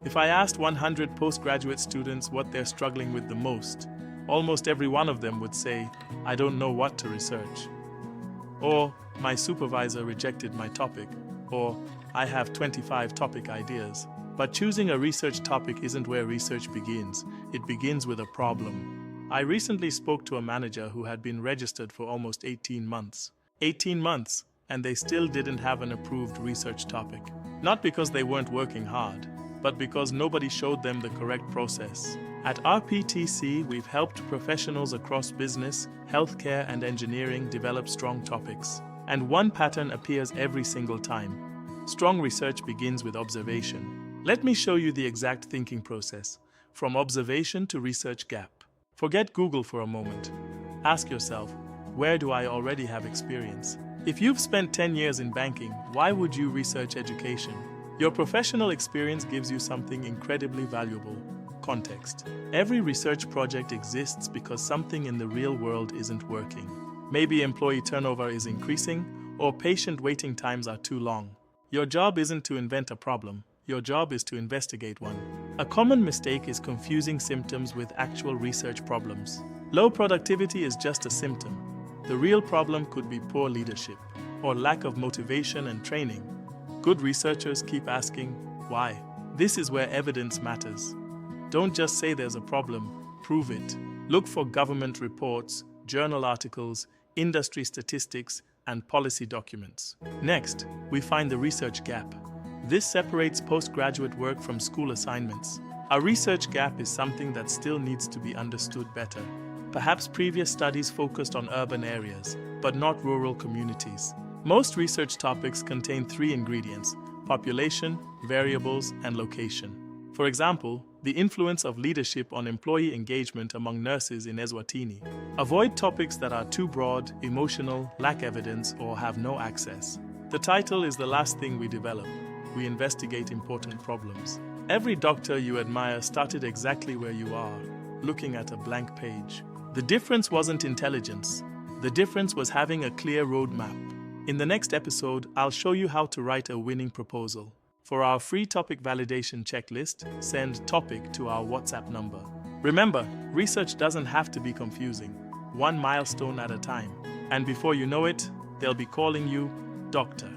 If I asked 100 postgraduate students what they're struggling with the most, almost every one of them would say, "I don't know what to research." Or, "My supervisor rejected my topic." Or, "I have 25 topic ideas." But choosing a research topic isn't where research begins. It begins with a problem. I recently spoke to a manager who had been registered for almost 18 months. 18 months, and they still didn't have an approved research topic. Not because they weren't working hard, but because nobody showed them the correct process. At RPTC, we've helped professionals across business, healthcare, and engineering develop strong topics. And one pattern appears every single time. Strong research begins with observation. Let me show you the exact thinking process, from observation to research gap. Forget Google for a moment. Ask yourself, where do I already have experience? If you've spent 10 years in banking, why would you research education? Your professional experience gives you something incredibly valuable: context. Every research project exists because something in the real world isn't working. Maybe employee turnover is increasing, or patient waiting times are too long. Your job isn't to invent a problem. Your job is to investigate one. A common mistake is confusing symptoms with actual research problems. Low productivity is just a symptom. The real problem could be poor leadership or lack of motivation and training. Good researchers keep asking, why? This is where evidence matters. Don't just say there's a problem, prove it. Look for government reports, journal articles, industry statistics, and policy documents. Next, we find the research gap. This separates postgraduate work from school assignments. A research gap is something that still needs to be understood better. Perhaps previous studies focused on urban areas, but not rural communities. Most research topics contain 3 ingredients: population, variables, and location. For example, the influence of leadership on employee engagement among nurses in Eswatini. Avoid topics that are too broad, emotional, lack evidence, or have no access. The title is the last thing we develop. We investigate important problems. Every doctor you admire started exactly where you are, looking at a blank page. The difference wasn't intelligence. The difference was having a clear roadmap. In the next episode, I'll show you how to write a winning proposal. For our free topic validation checklist, send topic to our WhatsApp number. Remember, research doesn't have to be confusing. One milestone at a time. And before you know it, they'll be calling you Doctor.